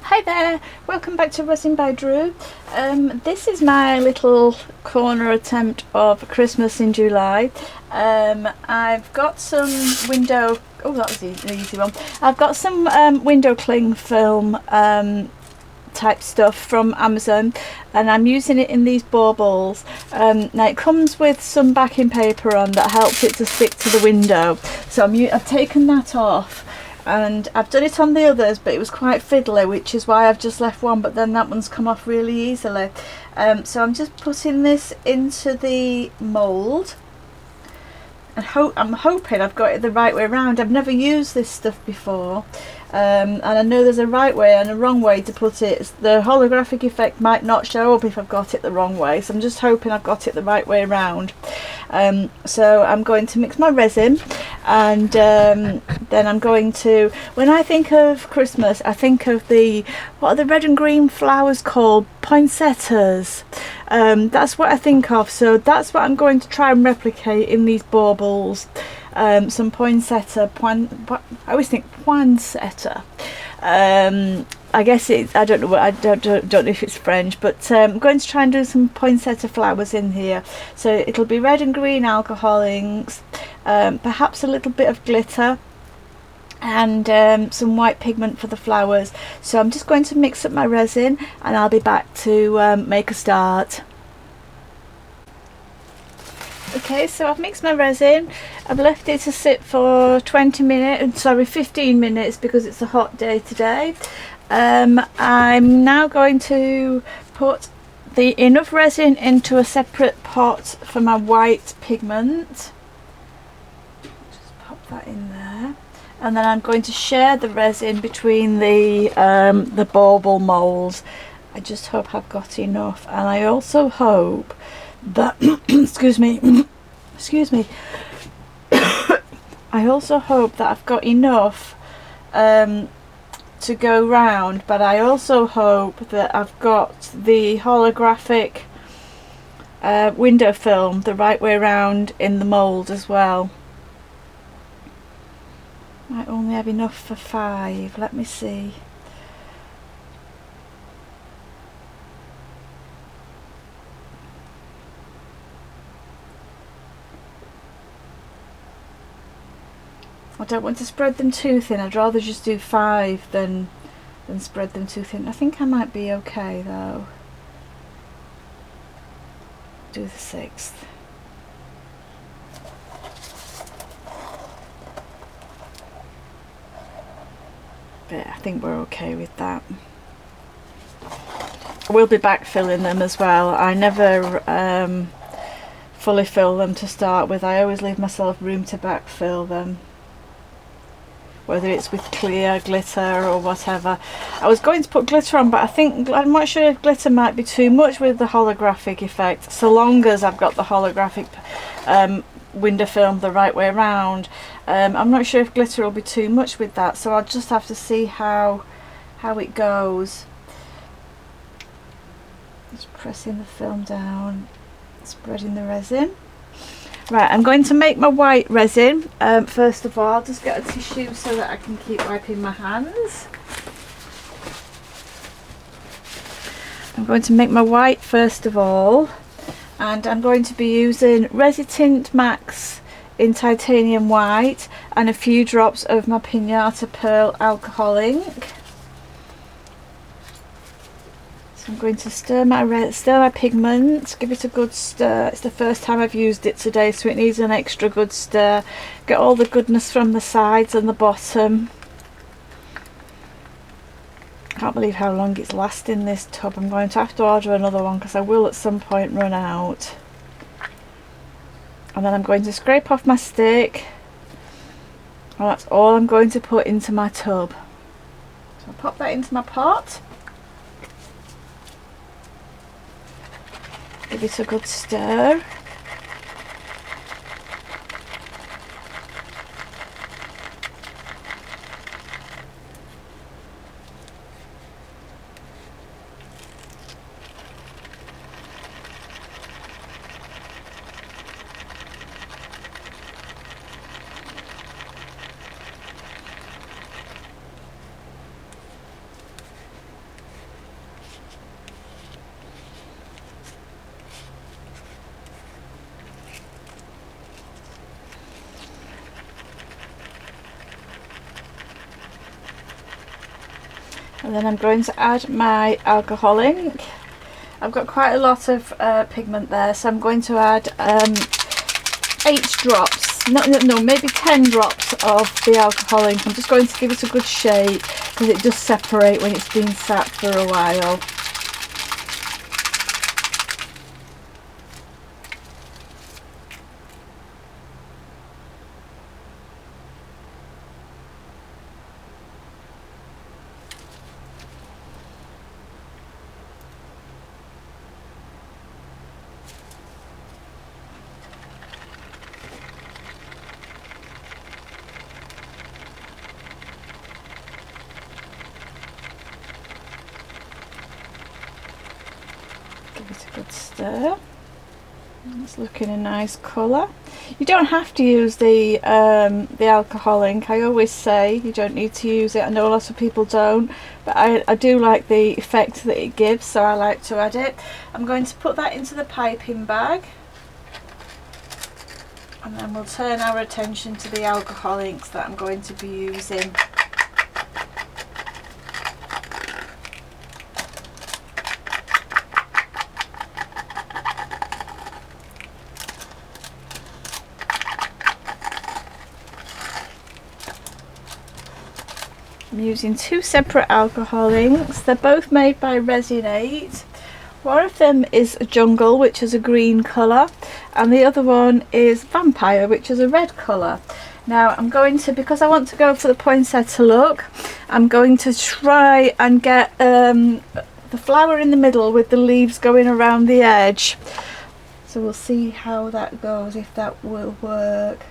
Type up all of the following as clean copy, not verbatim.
Hi there, welcome back to Resin by Drew. This is my little corner attempt of Christmas in July. I've got some window, oh that was an easy one. I've got some window cling film type stuff from Amazon, and I'm using it in these baubles. Now it comes with some backing paper on that helps it to stick to the window, so I've taken that off. And I've done it on the others, but it was quite fiddly, which is why I've just left one, but then that one's come off really easily. So I'm just putting this into the mould, and I'm hoping I've got it the right way around. I've never used this stuff before, and I know there's a right way and a wrong way to put it. The holographic effect might not show up if I've got it the wrong way, so I'm just hoping I've got it the right way around. So I'm going to mix my resin, and then I'm going to, when I think of Christmas, I think of what are the red and green flowers called? Poinsettias. That's what I think of, so that's what I'm going to try and replicate in these baubles. Some poinsettia, I always think poinsettia. I guess I don't know. I don't know if it's French, but I'm going to try and do some poinsettia flowers in here. So it'll be red and green alcohol inks, perhaps a little bit of glitter, and some white pigment for the flowers. So I'm just going to mix up my resin, and I'll be back to make a start. Okay, so I've mixed my resin. I've left it to sit for 15 minutes because it's a hot day today. I'm now going to put enough resin into a separate pot for my white pigment. Just pop that in there, and then I'm going to share the resin between the bauble moulds. I just hope I've got enough, and I also hope that excuse me I also hope that I've got enough to go round, but I also hope that I've got the holographic window film the right way around in the mould as well. I only have enough for 5. Let me see. I don't want to spread them too thin. I'd rather just do 5 than spread them too thin. I think I might be okay though. Do the 6th. But I think we're okay with that. I will be backfilling them as well. I never fully fill them to start with. I always leave myself room to backfill them, whether it's with clear glitter or whatever. I was going to put glitter on, but I'm not sure if glitter might be too much with the holographic effect, so long as I've got the holographic window film the right way around. I'm not sure if glitter will be too much with that, so I'll just have to see how it goes. Just pressing the film down, spreading the resin. Right, I'm going to make my white resin. First of all, I'll just get a tissue so that I can keep wiping my hands. I'm going to make my white first of all, and I'm going to be using Resi-Tint Max in titanium white and a few drops of my Pinata Pearl alcohol ink. I'm going to stir my pigment, give it a good stir. It's the first time I've used it today, so it needs an extra good stir. Get all the goodness from the sides and the bottom. Can't believe how long it's lasting, this tub. I'm going to have to order another one because I will at some point run out. And then I'm going to scrape off my stick, and that's all I'm going to put into my tub. So I'll pop that into my pot. Give it a good stir. And then I'm going to add my alcohol ink. I've got quite a lot of pigment there, so I'm going to add 8 drops, no, maybe 10 drops of the alcohol ink. I'm just going to give it a good shake because it does separate when it's been sat for a while. Give it a good stir. It's looking a nice colour. You don't have to use the alcohol ink. I always say you don't need to use it. I know a lot of people don't, but I do like the effect that it gives, so I like to add it. I'm going to put that into the piping bag, and then we'll turn our attention to the alcohol inks that I'm going to be using. I'm using 2 separate alcohol inks. They're both made by Resin8. One of them is Jungle, which is a green colour, and the other one is Vampire, which is a red colour. Now I'm going to, because I want to go for the poinsettia look, I'm going to try and get the flower in the middle with the leaves going around the edge. So we'll see how that goes, if that will work.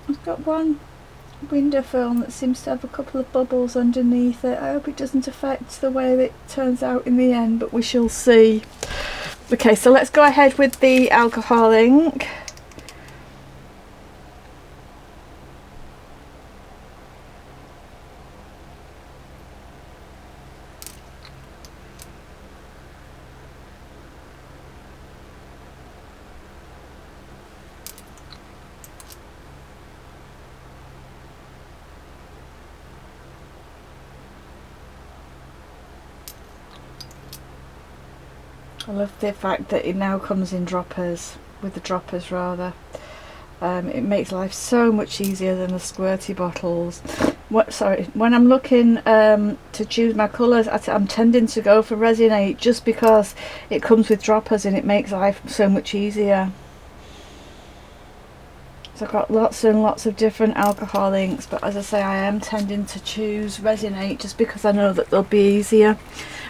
I've got one window film that seems to have a couple of bubbles underneath it. I hope it doesn't affect the way that it turns out in the end, but we shall see. Okay, so let's go ahead with the alcohol ink. I love the fact that it now comes in droppers, with the droppers rather. It makes life so much easier than the squirty bottles. When I'm looking to choose my colours, I'm tending to go for Resin8 just because it comes with droppers and it makes life so much easier. So I've got lots and lots of different alcohol inks, but as I say, I am tending to choose Resin8 just because I know that they'll be easier.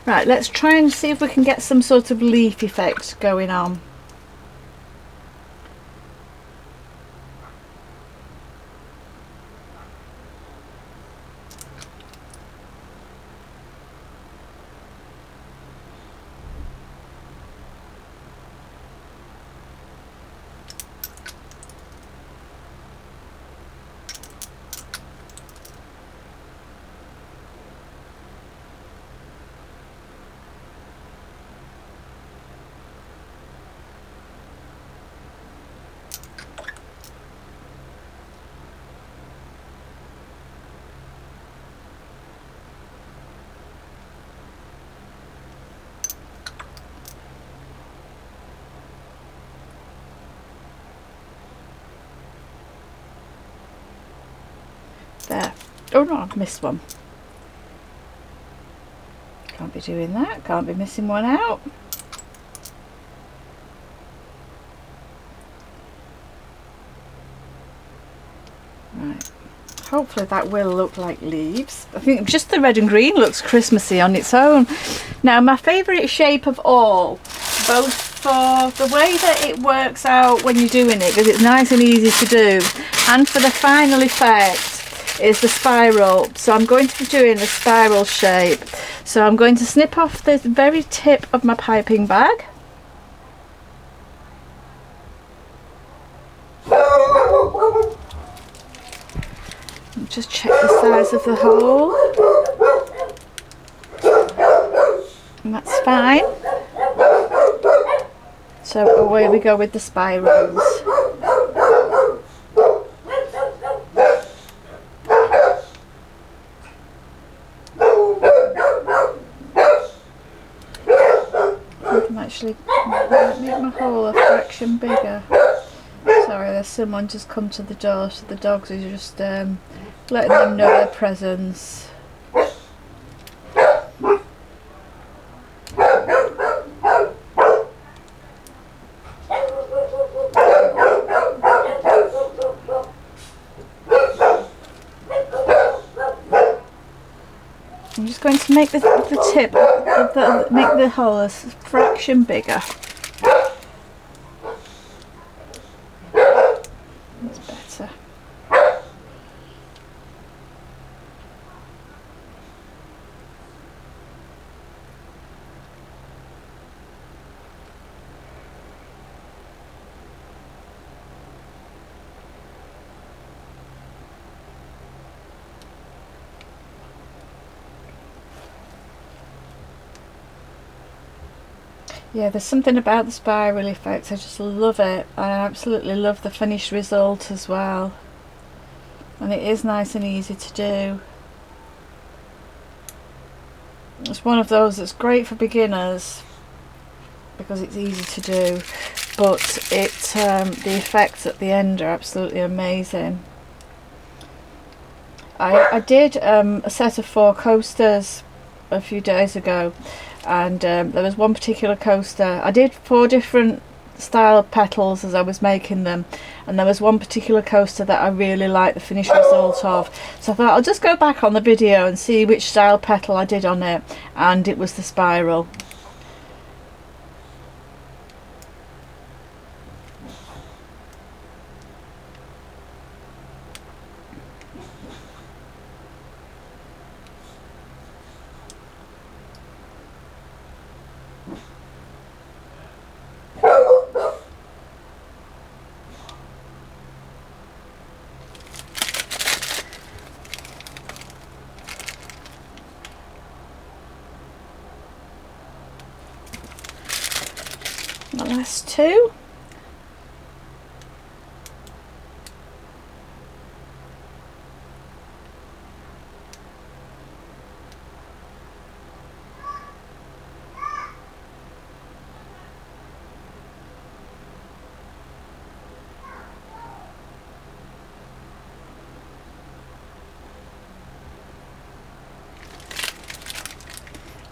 Right, let's try and see if we can get some sort of leaf effect going on. There. Oh no, I've missed one. Can't be doing that, can't be missing one out. Right, hopefully that will look like leaves. I think just the red and green looks Christmassy on its own. Now my favourite shape of all, both for the way that it works out when you're doing it, because it's nice and easy to do, and for the final effect, is the spiral. So I'm going to be doing a spiral shape. So I'm going to snip off the very tip of my piping bag. Just check the size of the hole. And that's fine. So away we go with the spirals. I can actually make my hole a fraction bigger. Sorry, there's someone just come to the door, so the dogs are just letting them know their presence. I'm just going to make the tip, make the hole a fraction bigger. That's better. Yeah, there's something about the spiral effect, I just love it. I absolutely love the finished result as well. And it is nice and easy to do. It's one of those that's great for beginners because it's easy to do, but the effects at the end are absolutely amazing. I did a set of 4 coasters a few days ago, and there was one particular coaster. I did 4 different style petals as I was making them, and there was one particular coaster that I really liked the finished result of, so I thought I'll just go back on the video and see which style petal I did on it, and it was the spiral. The last 2.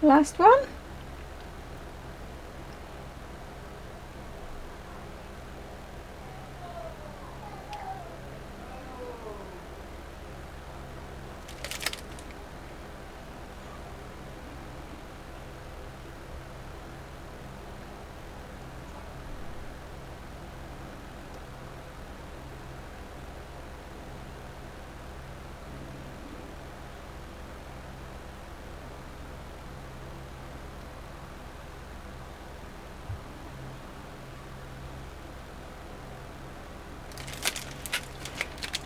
Last one.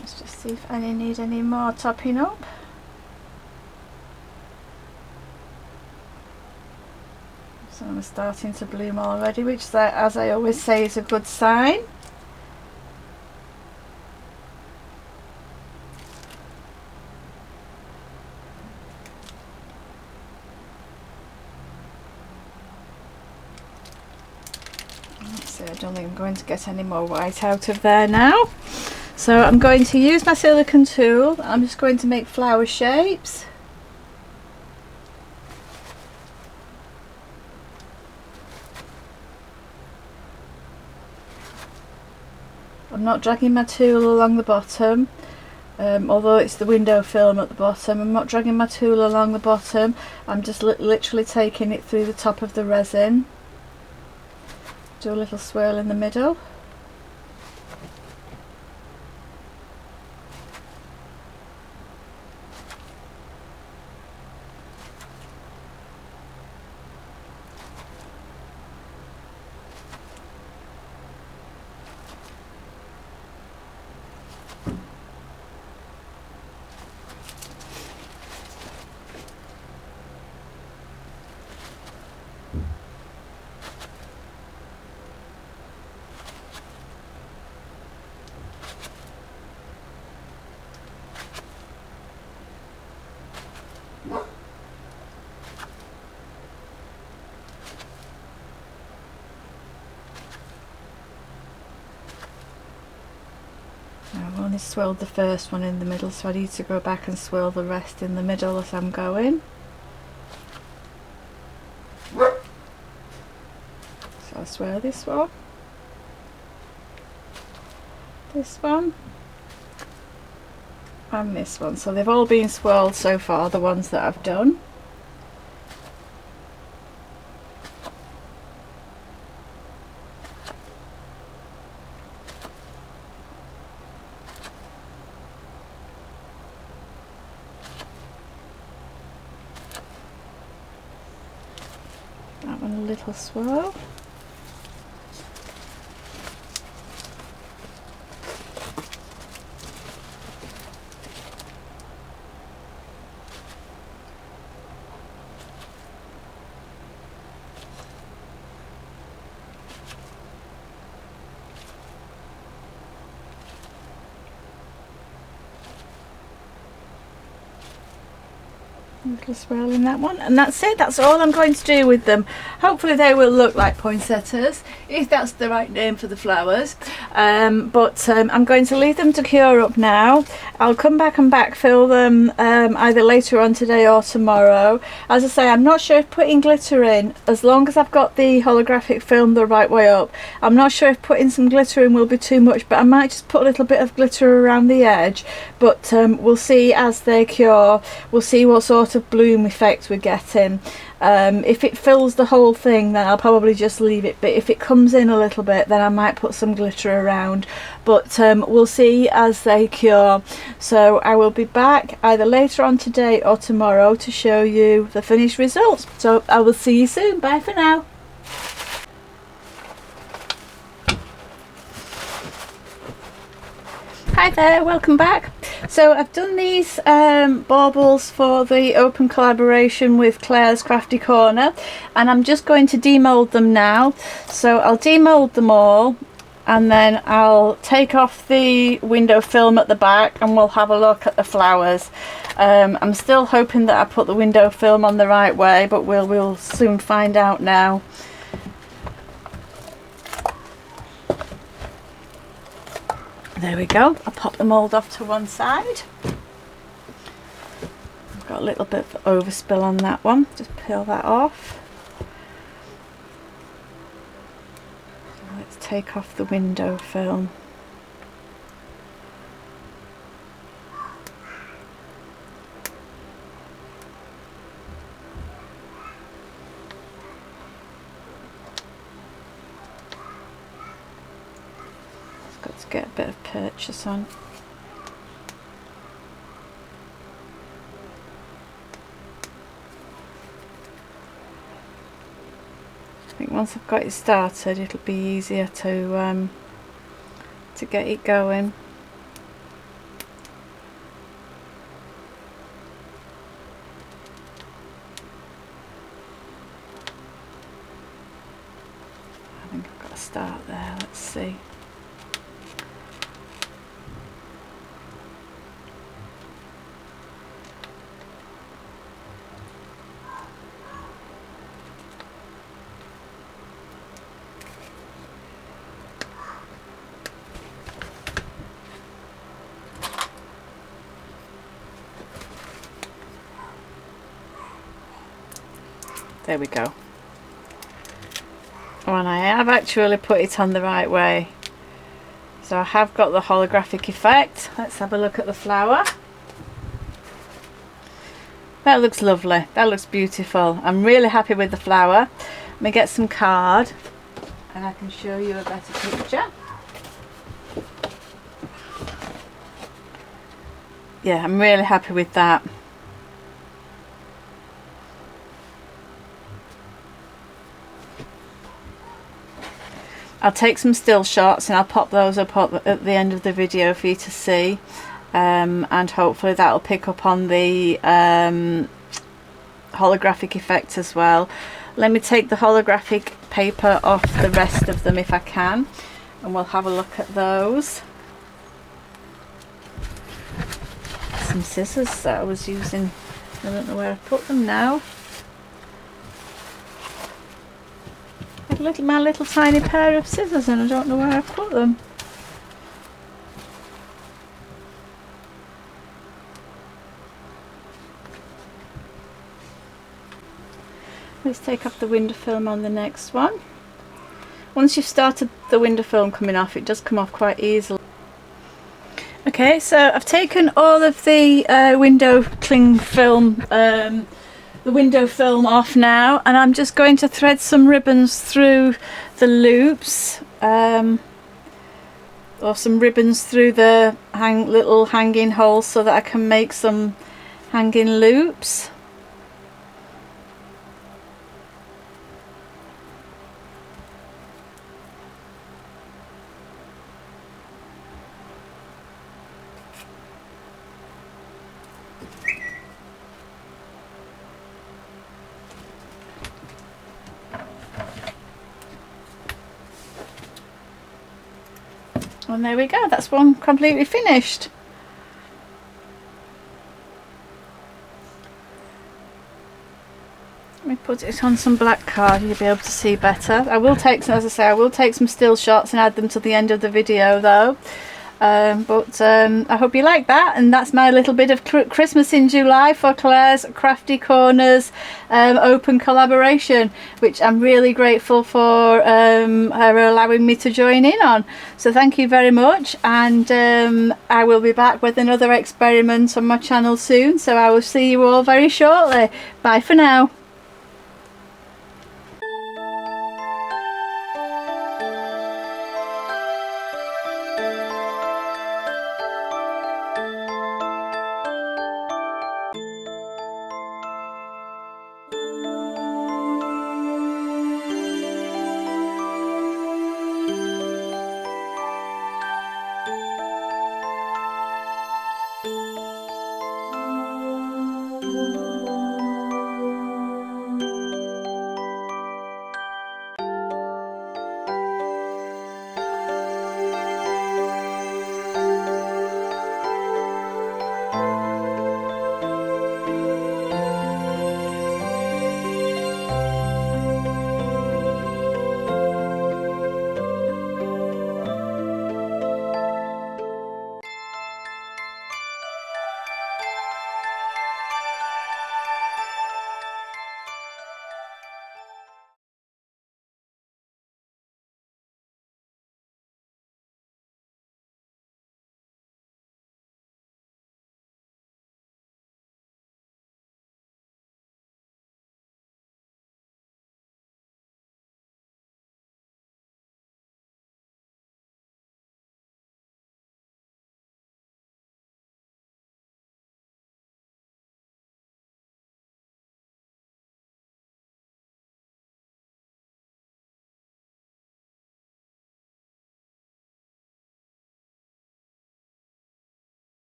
Let's just see if any need any more topping up. Some are starting to bloom already, which, as I always say, is a good sign. So I don't think I'm going to get any more white out of there now. So I'm going to use my silicone tool. I'm just going to make flower shapes. I'm not dragging my tool along the bottom, although it's the window film at the bottom. I'm not dragging my tool along the bottom. I'm just literally taking it through the top of the resin. Do a little swirl in the middle. only swirled the first one in the middle, so I need to go back and swirl the rest in the middle as I'm going. So I'll swirl this one, and this one. So they've all been swirled so far, the ones that I've done. That one a little swirl. A little swirl in that one, and that's it. That's all I'm going to do with them. Hopefully they will look like poinsettias, if that's the right name for the flowers. I'm going to leave them to cure up now. I'll come back and backfill them either later on today or tomorrow. As I say, I'm not sure if putting glitter in, as long as I've got the holographic film the right way up, I'm not sure if putting some glitter in will be too much, but I might just put a little bit of glitter around the edge. But we'll see as they cure. We'll see what sort of bloom effect we're getting. If it fills the whole thing, then I'll probably just leave it, but if it comes in a little bit, then I might put some glitter around. But we'll see as they cure. So I will be back either later on today or tomorrow to show you the finished results. So I will see you soon. Bye for now. Hi there, welcome back. So I've done these baubles for the open collaboration with Claire's Crafty Corner, and I'm just going to demold them now. So I'll demold them all, and then I'll take off the window film at the back and we'll have a look at the flowers. I'm still hoping that I put the window film on the right way, but we'll soon find out now. There we go. I'll pop the mould off to one side. I've got a little bit of overspill on that one. Just peel that off. Let's take off the window film. Got to get a bit of purchase on. I think once I've got it started, it'll be easier to get it going. I think I've got to start there. Let's see. There we go. Oh, and I have actually put it on the right way. So I have got the holographic effect. Let's have a look at the flower. That looks lovely. That looks beautiful. I'm really happy with the flower. Let me get some card and I can show you a better picture. Yeah, I'm really happy with that. I'll take some still shots and I'll pop those up at the end of the video for you to see, and hopefully that'll pick up on the holographic effect as well. Let me take the holographic paper off the rest of them if I can, and we'll have a look at those. Some scissors that I was using, I don't know where I put them now. My little tiny pair of scissors, and I don't know where I put them. let's take off the window film on the next one. Once you've started the window film coming off, it does come off quite easily. Okay, so I've taken all of the window cling film, the window film off now, and I'm just going to thread some ribbons through the loops, or some ribbons through the little hanging holes so that I can make some hanging loops. And there we go, that's one completely finished. Let me put it on some black card, you'll be able to see better. I will take some, as I say, I will take some still shots and add them to the end of the video though. I hope you like that, and that's my little bit of Christmas in July for Claire's Crafty Corners open collaboration, which I'm really grateful for her allowing me to join in on. So thank you very much, and I will be back with another experiment on my channel soon, so I will see you all very shortly. Bye for now.